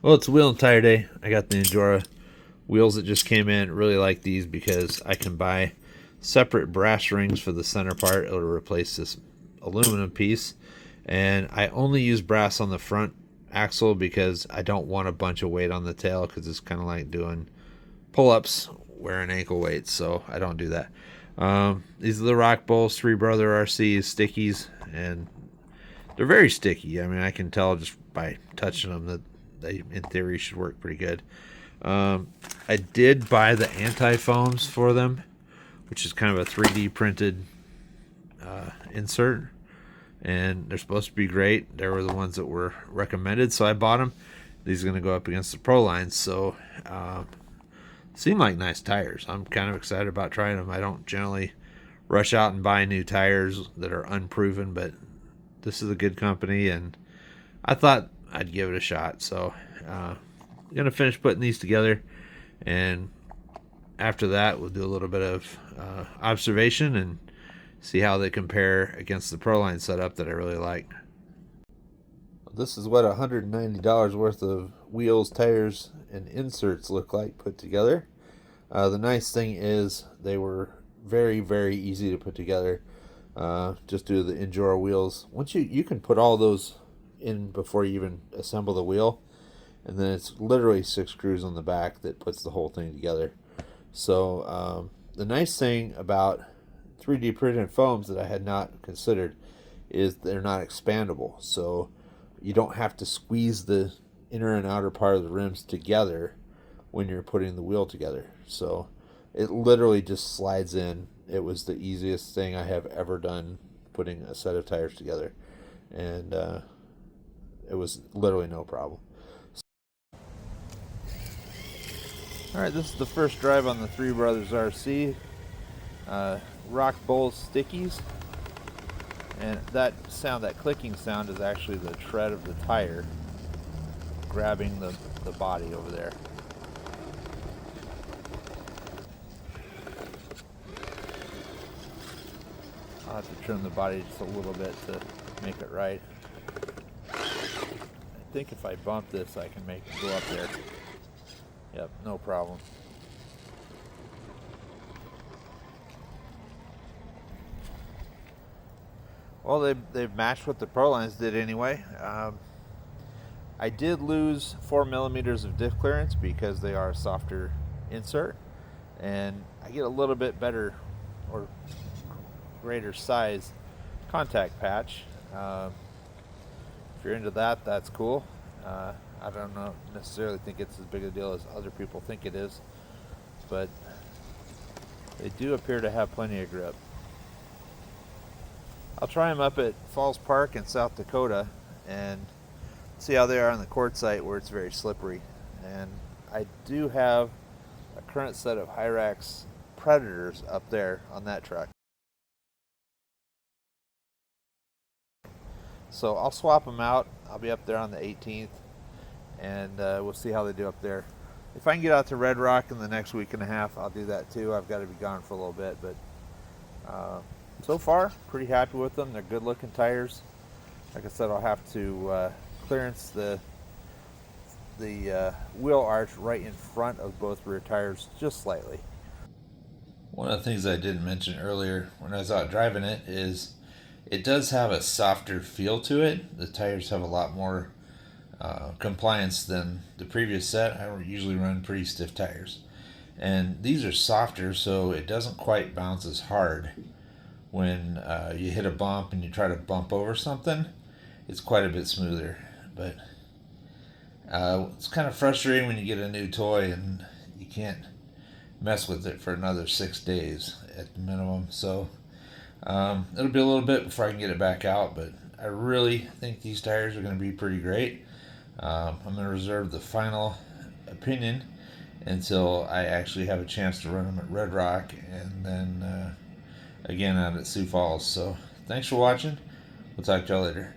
Well, it's wheel and tire day. I got the Endura wheels that just came in. Really like these because I can buy separate brass rings for the center part. It'll replace this aluminum piece. And I only use brass on the front axle because I don't want a bunch of weight on the tail, because it's kind of like doing pull-ups wearing ankle weights, so I don't do that. These are the Rock Bowls, Three Brother RCs, Stickies, and they're very sticky. I mean, I can tell just by touching them that they, in theory, should work pretty good. I did buy the anti-foams for them, which is kind of a 3D printed insert, and they're supposed to be great. They were the ones that were recommended, so I bought them. These are going to go up against the Pro lines, so seem like nice tires. I'm kind of excited about trying them. I don't generally rush out and buy new tires that are unproven, but this is a good company, and I thought I'd give it a shot. So I'm going to finish putting these together, and after that we'll do a little bit of observation and see how they compare against the Proline setup that I really like. This is what $190 worth of wheels, tires, and inserts look like put together. The nice thing is they were very, very easy to put together. Just due to the Endura wheels. Once you can put all those in before you even assemble the wheel, and then it's literally 6 screws on the back that puts the whole thing together. So the nice thing about 3D printed foams that I had not considered is they're not expandable. So you don't have to squeeze the inner and outer part of the rims together when you're putting the wheel together. So it literally just slides in. It was the easiest thing I have ever done putting a set of tires together, and it was literally no problem. Alright, this is the first drive on the Three Brothers RC. Rock Bowls Stickies, and that sound, that clicking sound, is actually the tread of the tire grabbing the body over there. I'll have to trim the body just a little bit to make it right. I think if I bump this, I can make it go up there. Yep, no problem. Well, they've matched what the Pro lines did anyway. I did lose 4 millimeters of diff clearance because they are a softer insert, and I get a little bit better or greater size contact patch. If you're into that, that's cool. I don't know, necessarily think it's as big a deal as other people think it is, but they do appear to have plenty of grip. I'll try them up at Falls Park in South Dakota and see how they are on the quartzite where it's very slippery. And I do have a current set of Hyrax Predators up there on that truck. So I'll swap them out. I'll be up there on the 18th, and we'll see how they do up there. If I can get out to Red Rock in the next week and a half, I'll do that too. I've got to be gone for a little bit, but so far, pretty happy with them. They're good looking tires. Like I said, I'll have to clearance the wheel arch right in front of both rear tires just slightly. One of the things I didn't mention earlier when I was out driving it is it does have a softer feel to it. The tires have a lot more compliance than the previous set. I usually run pretty stiff tires, and these are softer, so it doesn't quite bounce as hard when you hit a bump and you try to bump over something. It's quite a bit smoother, but it's kind of frustrating when you get a new toy and you can't mess with it for another 6 days at the minimum. So it'll be a little bit before I can get it back out, but I really think these tires are going to be pretty great. I'm going to reserve the final opinion until I actually have a chance to run them at Red Rock, and then again out at Sioux Falls. So thanks for watching. We'll talk to y'all later.